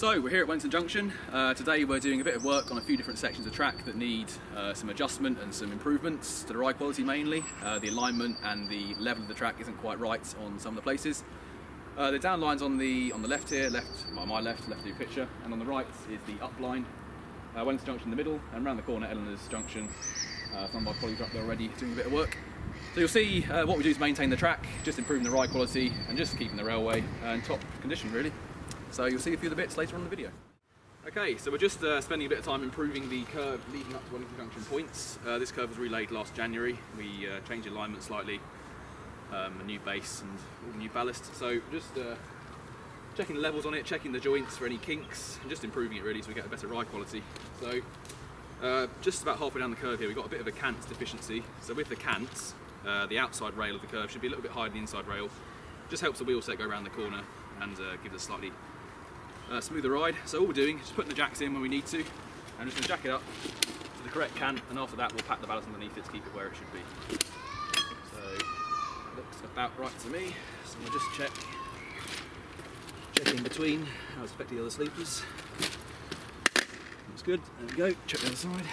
So we're here at Wellington Junction. Today we're doing a bit of work on a few different sections of track that need some adjustment and some improvements to the ride quality mainly. The alignment and the level of the track isn't quite right on some of the places. The down line's on the left here, my left of your picture, and on the right is the up line. Wellington Junction in the middle, and around the corner Eleanor's Junction. Some of my colleagues are up there already doing a bit of work. So you'll see what we do is maintain the track, just improving the ride quality and just keeping the railway in top condition really. So you'll see a few of the bits later on in the video. Okay, so we're just spending a bit of time improving the curve leading up to Wellington Junction points. This curve was relaid last January. We changed the alignment slightly, a new base and all the new ballast. So just checking the levels on it, checking the joints for any kinks, and just improving it really so we get a better ride quality. So just about halfway down the curve here, we've got a bit of a cant deficiency. So with the cants, the outside rail of the curve should be a little bit higher than the inside rail. Just helps the wheel set go around the corner and gives us slightly smoother ride. So all we're doing is just putting the jacks in when we need to, and just going to jack it up to the correct cant, and after that we'll pack the ballast underneath it to keep it where it should be. So it looks about right to me. So we'll just check in between how it's affecting the other sleepers. Looks good. There we go. Check the other side.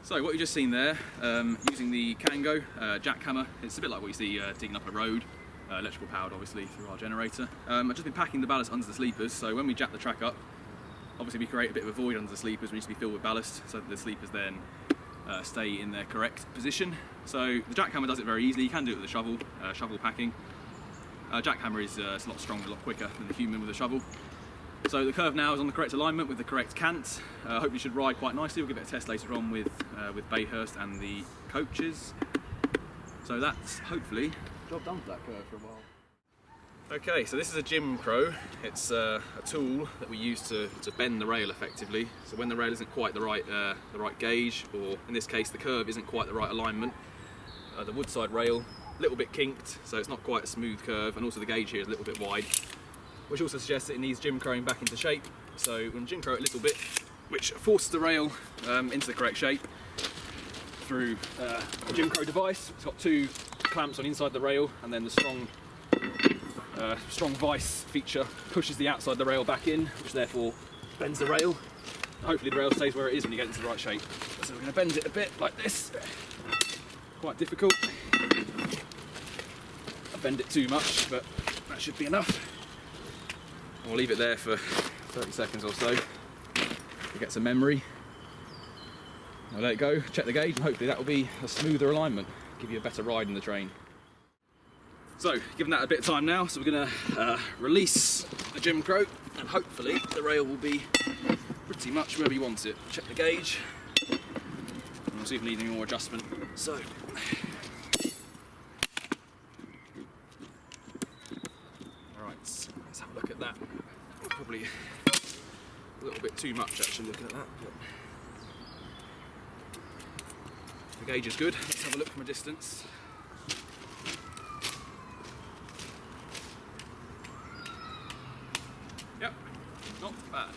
So what you've just seen there, using the Kango jackhammer, it's a bit like what you see digging up a road, electrical powered obviously through our generator. I've just been packing the ballast under the sleepers, so when we jack the track up, obviously we create a bit of a void under the sleepers, which needs to be filled with ballast so that the sleepers then stay in their correct position. So the jackhammer does it very easily. You can do it with a shovel, shovel packing. Jackhammer is it's a lot stronger, a lot quicker than the human with a shovel. So the curve now is on the correct alignment with the correct cant. Hopefully should ride quite nicely. We'll give it a test later on with Bayhurst and the coaches. So that's hopefully job done for that curve for a while. Okay, so this is a Jim Crow. It's a tool that we use to bend the rail effectively. So when the rail isn't quite the right gauge, or in this case the curve isn't quite the right alignment, the woodside rail a little bit kinked, so it's not quite a smooth curve, and also the gauge here is a little bit wide, which also suggests that it needs Jim Crowing back into shape. So we're going to Jim Crow it a little bit, which forces the rail into the correct shape through a Jim Crow device. It's got two clamps on inside the rail, and then the strong vice feature pushes the outside of the rail back in, which therefore bends the rail. Hopefully the rail stays where it is when you get into the right shape. So we're going to bend it a bit like this. Quite difficult. I bend it too much, but that should be enough. We'll leave it there for 30 seconds or so to get some memory. I'll let it go, check the gauge, and hopefully that will be a smoother alignment, give you a better ride in the train. So, given that a bit of time now, so we're going to release the Jim Crow, and hopefully the rail will be pretty much where we want it. Check the gauge, and we'll see if we need any more adjustment. So. Let's have a look at that. Probably a little bit too much actually looking at that. But the gauge is good. Let's have a look from a distance. Yep, not bad.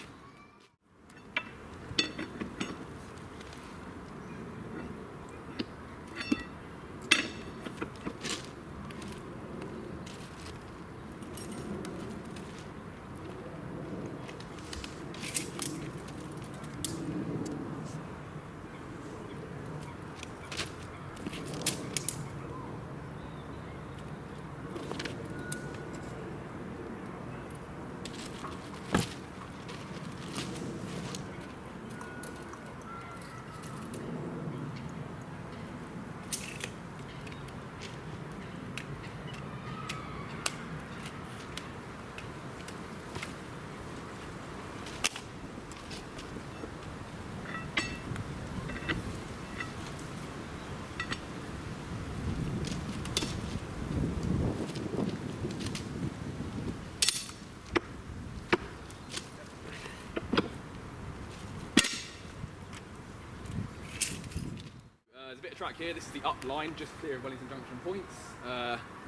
track here. This is the up line, just clear of Wellington Junction points.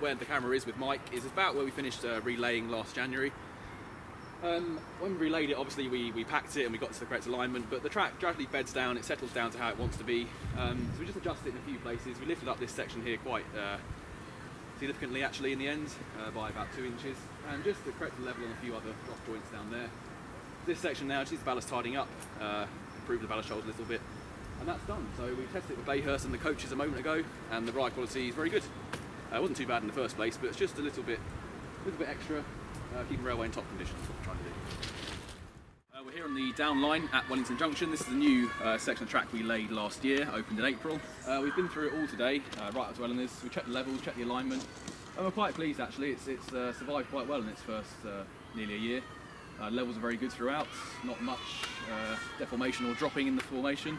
Where the camera is with Mike is about where we finished relaying last January. When we relayed it, obviously we packed it and we got to the correct alignment, but the track gradually beds down, it settles down to how it wants to be. So we just adjusted it in a few places. We lifted up this section here quite significantly actually in the end, by about 2 inches, and just to correct the level on a few other drop joints down there. This section now just needs the ballast tidying up, improve the ballast shoals a little bit, and that's done. So we tested it with Bayhurst and the coaches a moment ago, and the ride quality is very good. It wasn't too bad in the first place, but it's just a little bit extra, keeping railway in top condition is what we're trying to do. We're here on the down line at Wellington Junction. This is a new section of track we laid last year, opened in April. We've been through it all today, right up to Wellington. We checked the levels, checked the alignment, and we're quite pleased actually. It's survived quite well in its first nearly a year. Levels are very good throughout, not much deformation or dropping in the formation.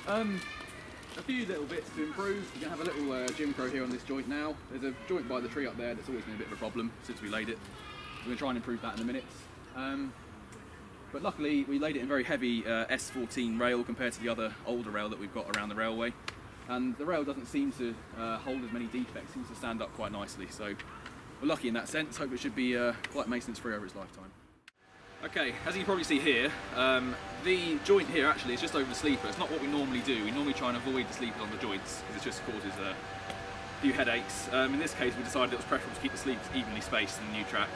A few little bits to improve. We're going to have a little gym crow here on this joint now. There's a joint by the tree up there that's always been a bit of a problem since we laid it. We're going to try and improve that in a minute. But luckily we laid it in very heavy S14 rail compared to the other older rail that we've got around the railway. And the rail doesn't seem to hold as many defects, seems to stand up quite nicely. So we're lucky in that sense. Hope it should be quite maintenance free over its lifetime. Okay, as you can probably see here, the joint here actually is just over the sleeper. It's not what we normally do. We normally try and avoid the sleepers on the joints because it just causes a few headaches. In this case we decided it was preferable to keep the sleeps evenly spaced in the new track,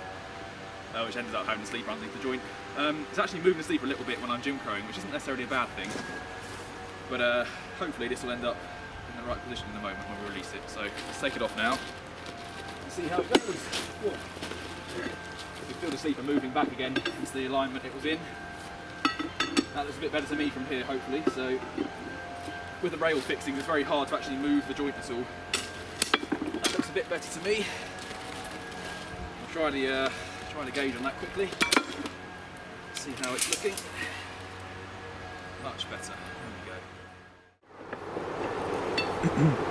which ended up having the sleeper underneath the joint. It's actually moving the sleeper a little bit when I'm jim crowing, which isn't necessarily a bad thing, but hopefully this will end up in the right position in the moment when we release it. So let's take it off now and see how it goes. Whoa. You feel the sleeper moving back again into the alignment it was in. That looks a bit better to me from here, hopefully. So with the rail fixings, it's very hard to actually move the joint at all. That looks a bit better to me. I'll try the gauge on that quickly. See how it's looking. Much better. There we go.